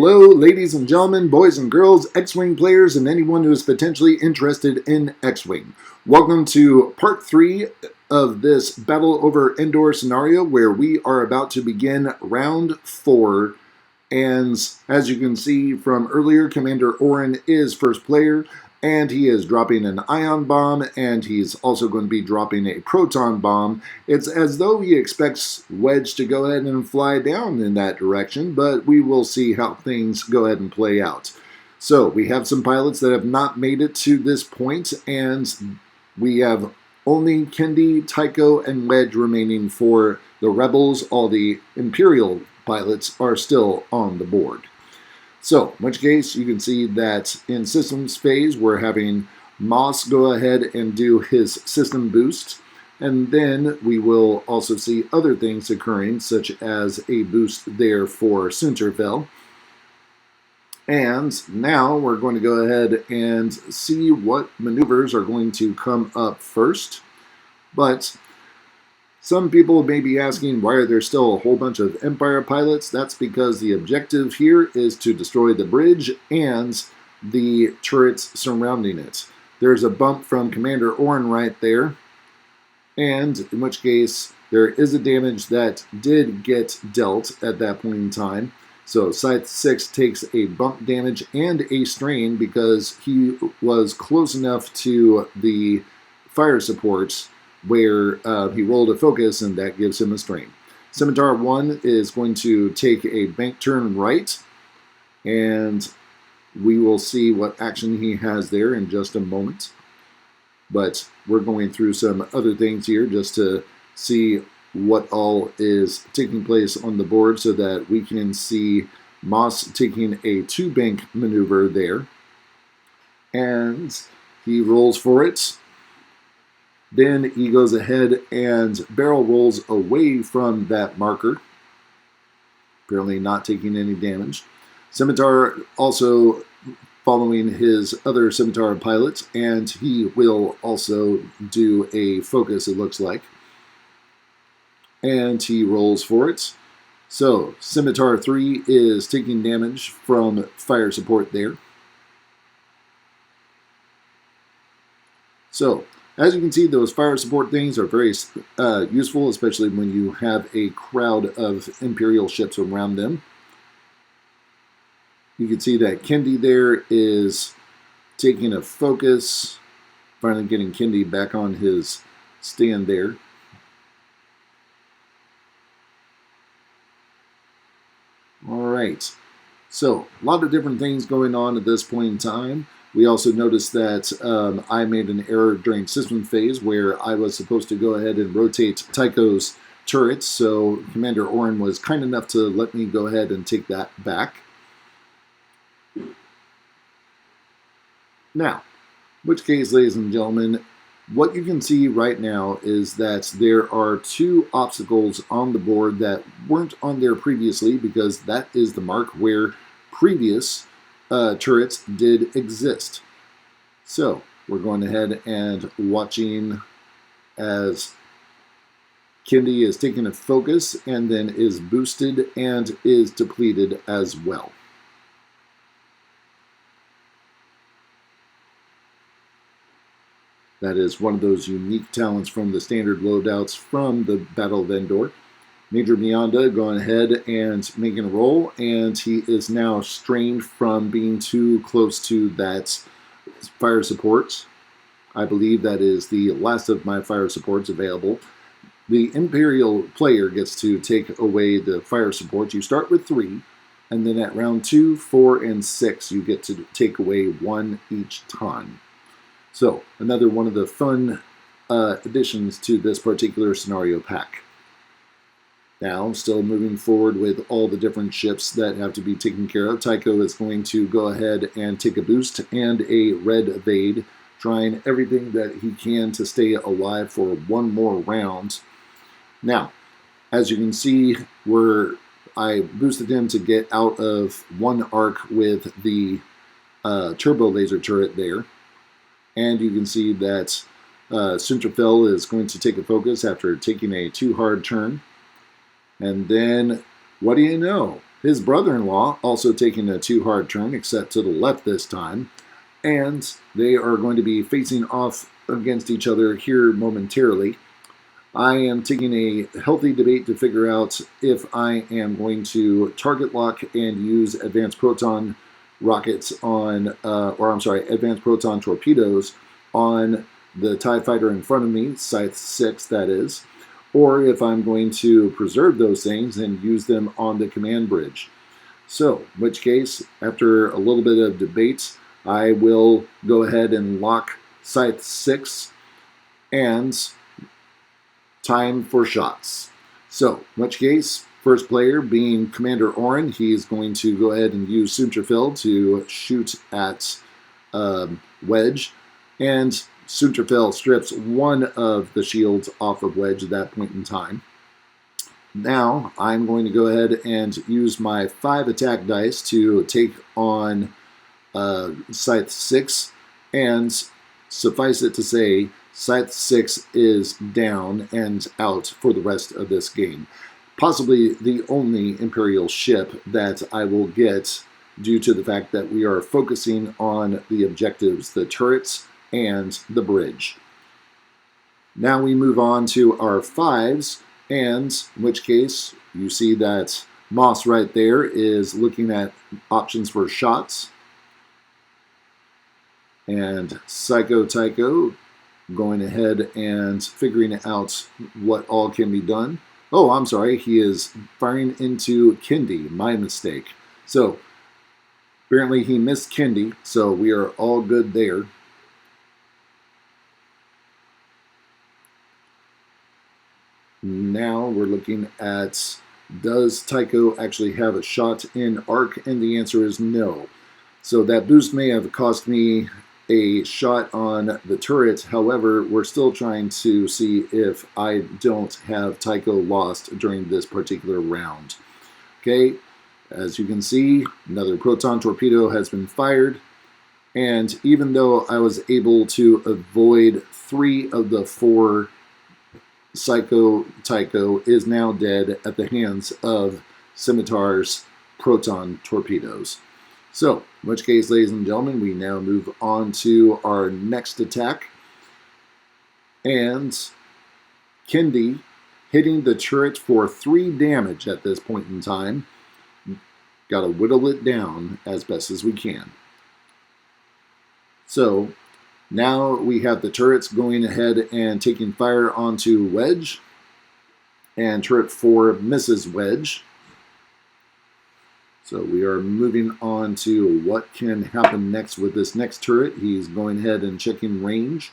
Hello, ladies and gentlemen, boys and girls, X-Wing players, and anyone who is potentially interested in X-Wing. Welcome to part 3 of this battle over Endor Scenario, where we are about to begin round 4. And as you can see from earlier, Commander Orrin is first player, and he is dropping an ion bomb, and he's also going to be dropping a proton bomb. It's as though he expects Wedge to go ahead and fly down in that direction, but we will see how things go ahead and play out. So we have some pilots that have not made it to this point, and we have only Kendi, Tycho, and Wedge remaining for the Rebels. All the Imperial pilots are still on the board. So, in which case, you can see that in systems phase, we're having Moss go ahead and do his system boost. And then we will also see other things occurring, such as a boost there for Sunterfell. And now we're going to go ahead and see what maneuvers are going to come up first. But some people may be asking, why are there still a whole bunch of Empire pilots? That's because the objective here is to destroy the bridge and the turrets surrounding it. There's a bump from Commander Orrin right there, and in which case there is a damage that did get dealt at that point in time. So Scythe 6 takes a bump damage and a strain because he was close enough to the fire supports where he rolled a focus, and that gives him a strain. Scimitar 1 is going to take a bank turn right, and we will see what action he has there in just a moment. But we're going through some other things here just to see what all is taking place on the board so that we can see Moss taking a 2-bank maneuver there. And he rolls for it. Then he goes ahead and barrel rolls away from that marker, apparently not taking any damage. Scimitar also following his other Scimitar pilot, and he will also do a focus, it looks like. And he rolls for it. So Scimitar 3 is taking damage from fire support there. So as you can see, those fire support things are very useful, especially when you have a crowd of Imperial ships around them. You can see that Kendi there is taking a focus, finally getting Kendi back on his stand there. All right, so a lot of different things going on at this point in time. We also noticed that I made an error during system phase where I was supposed to go ahead and rotate Tycho's turrets, so Commander Orrin was kind enough to let me go ahead and take that back. Now, in which case, ladies and gentlemen, what you can see right now is that there are 2 obstacles on the board that weren't on there previously, because that is the mark where previous turrets did exist. So we're going ahead and watching as Kendi is taking a focus and then is boosted and is depleted as well. That is one of those unique talents from the standard loadouts from the Battle of Endor. Major Mionda going ahead and making a roll, and he is now strained from being too close to that fire support. I believe that is the last of my fire supports available. The Imperial player gets to take away the fire supports. You start with 3, and then at round 2, 4, and 6, you get to take away 1 each time. So, another one of the fun additions to this particular scenario pack. Now, still moving forward with all the different ships that have to be taken care of. Tycho is going to go ahead and take a boost and a red evade, trying everything that he can to stay alive for 1 more round. Now, as you can see, I boosted him to get out of 1 arc with the turbo laser turret there. And you can see that Sunterfell is going to take a focus after taking a too hard turn. And then, what do you know? His brother-in-law also taking a 2 hard turn, except to the left this time. And they are going to be facing off against each other here momentarily. I am taking a healthy debate to figure out if I am going to target lock and use advanced proton rockets on, advanced proton torpedoes on the TIE fighter in front of me, Scythe 6 that is, or if I'm going to preserve those things and use them on the command bridge. So, in which case, after a little bit of debate, I will go ahead and lock Scythe 6 and time for shots. So, in which case, first player being Commander Orrin, he's going to go ahead and use Sunterfell to shoot at Wedge, and Sunterfell strips one of the shields off of Wedge at that point in time. Now, I'm going to go ahead and use my 5 attack dice to take on Scythe 6, and suffice it to say, Scythe 6 is down and out for the rest of this game. Possibly the only Imperial ship that I will get due to the fact that we are focusing on the objectives, the turrets, and the bridge. Now we move on to our 5s, and in which case you see that Moss right there is looking at options for shots. And Psycho Tycho going ahead and figuring out what all can be done. Oh, I'm sorry, he is firing into Kendi, my mistake. So, apparently he missed Kendi, so we are all good there. Now we're looking at, does Tycho actually have a shot in arc? And the answer is no. So that boost may have cost me a shot on the turret. However, we're still trying to see if I don't have Tycho lost during this particular round. Okay, as you can see, another proton torpedo has been fired. And even though I was able to avoid 3 of the 4, Psycho Tycho is now dead at the hands of Scimitar's proton torpedoes. So, in which case, ladies and gentlemen, we now move on to our next attack. And Kendi hitting the turret for 3 damage at this point in time. Got to whittle it down as best as we can. So, now we have the turrets going ahead and taking fire onto Wedge. And turret 4 misses Wedge. So we are moving on to what can happen next with this next turret. He's going ahead and checking range,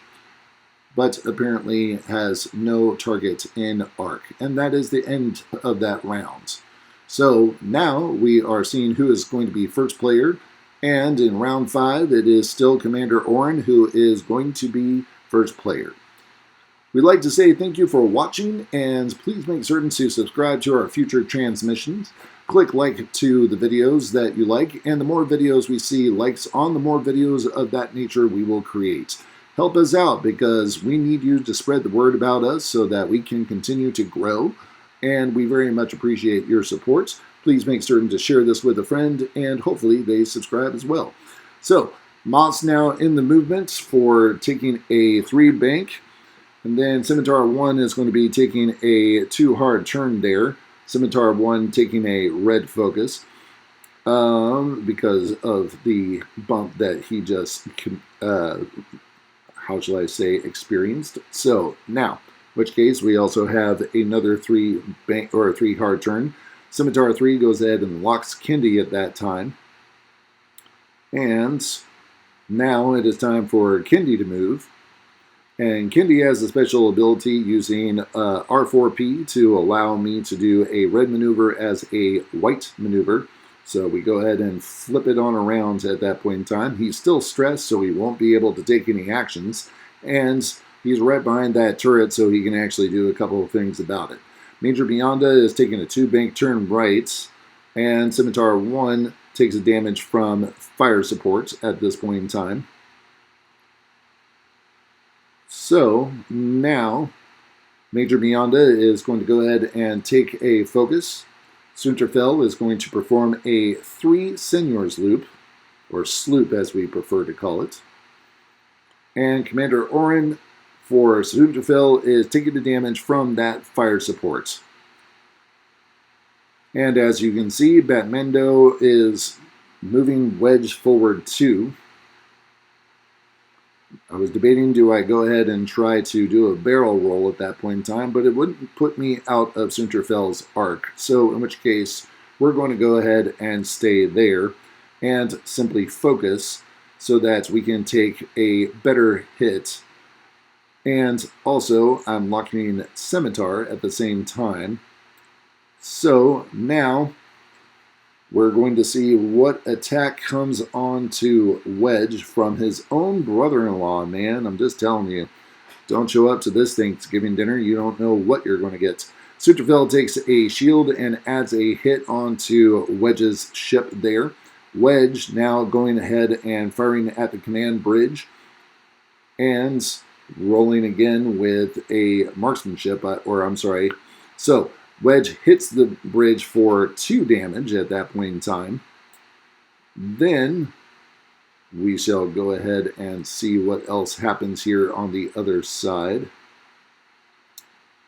but apparently has no target in arc. And that is the end of that round. So now we are seeing who is going to be first player. And in round 5, it is still Commander Orrin who is going to be first player. We'd like to say thank you for watching, and please make certain to subscribe to our future transmissions. Click like to the videos that you like, and the more videos we see likes on, the more videos of that nature we will create. Help us out, because we need you to spread the word about us so that we can continue to grow, and we very much appreciate your support. Please make certain to share this with a friend, and hopefully they subscribe as well. So, Moss now in the movement for taking a 3 bank. And then Scimitar 1 is going to be taking a 2 hard turn there. Scimitar 1 taking a red focus because of the bump that he just, how shall I say, experienced. So now, in which case we also have another 3 bank or a 3 hard turn. Scimitar 3 goes ahead and locks Kendi at that time. And now it is time for Kendi to move. And Kendi has a special ability using R4P to allow me to do a red maneuver as a white maneuver. So we go ahead and flip it on around at that point in time. He's still stressed, so he won't be able to take any actions. And he's right behind that turret, so he can actually do a couple of things about it. Major Beyonda is taking a 2 bank turn right, and Scimitar 1 takes a damage from fire support at this point in time. So now Major Beyonda is going to go ahead and take a focus. Sunterfell is going to perform a 3 Seniors loop, or sloop as we prefer to call it. And Commander Orrin for Sunterfell is taking the damage from that fire support. And as you can see, BatMando is moving Wedge forward 2. I was debating, do I go ahead and try to do a barrel roll at that point in time, but it wouldn't put me out of Sunterfell's arc. So in which case, we're going to go ahead and stay there and simply focus so that we can take a better hit. And also, I'm locking Scimitar at the same time. So now we're going to see what attack comes on to Wedge from his own brother-in-law, man. I'm just telling you, don't show up to this Thanksgiving dinner. You don't know what you're going to get. Sunterfell takes a shield and adds a hit onto Wedge's ship there. Wedge now going ahead and firing at the command bridge and rolling again with a marksmanship, So Wedge hits the bridge for 2 damage at that point in time. Then we shall go ahead and see what else happens here on the other side.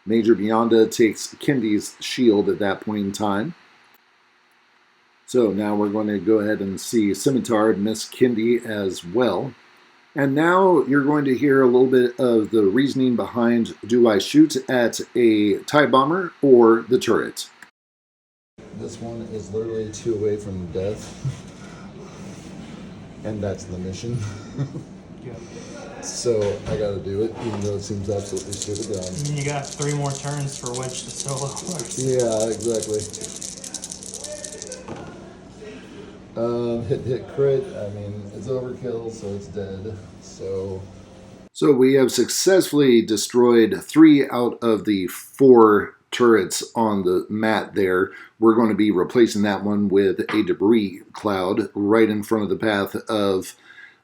Major Beyonda takes Kendi's shield at that point in time. So now we're going to go ahead and see Scimitar miss Kendi as well. And now you're going to hear a little bit of the reasoning behind, do I shoot at a TIE bomber or the turret? This one is literally 2 away from death. And that's the mission. Yep. So I gotta do it, even though it seems absolutely stupid. And you got 3 more turns for Wedge to solo. Yeah, exactly. Hit crit. I mean, it's overkill, so it's dead. So we have successfully destroyed 3 out of the 4 turrets on the mat there. We're going to be replacing that one with a debris cloud right in front of the path of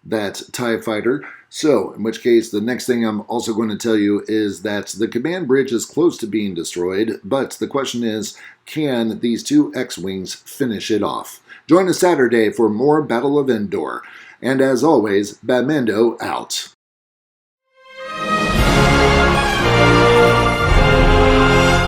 that TIE fighter. So, in which case, the next thing I'm also going to tell you is that the command bridge is close to being destroyed, but the question is, can these 2 X-Wings finish it off? Join us Saturday for more Battle of Endor. And as always, BatMando out.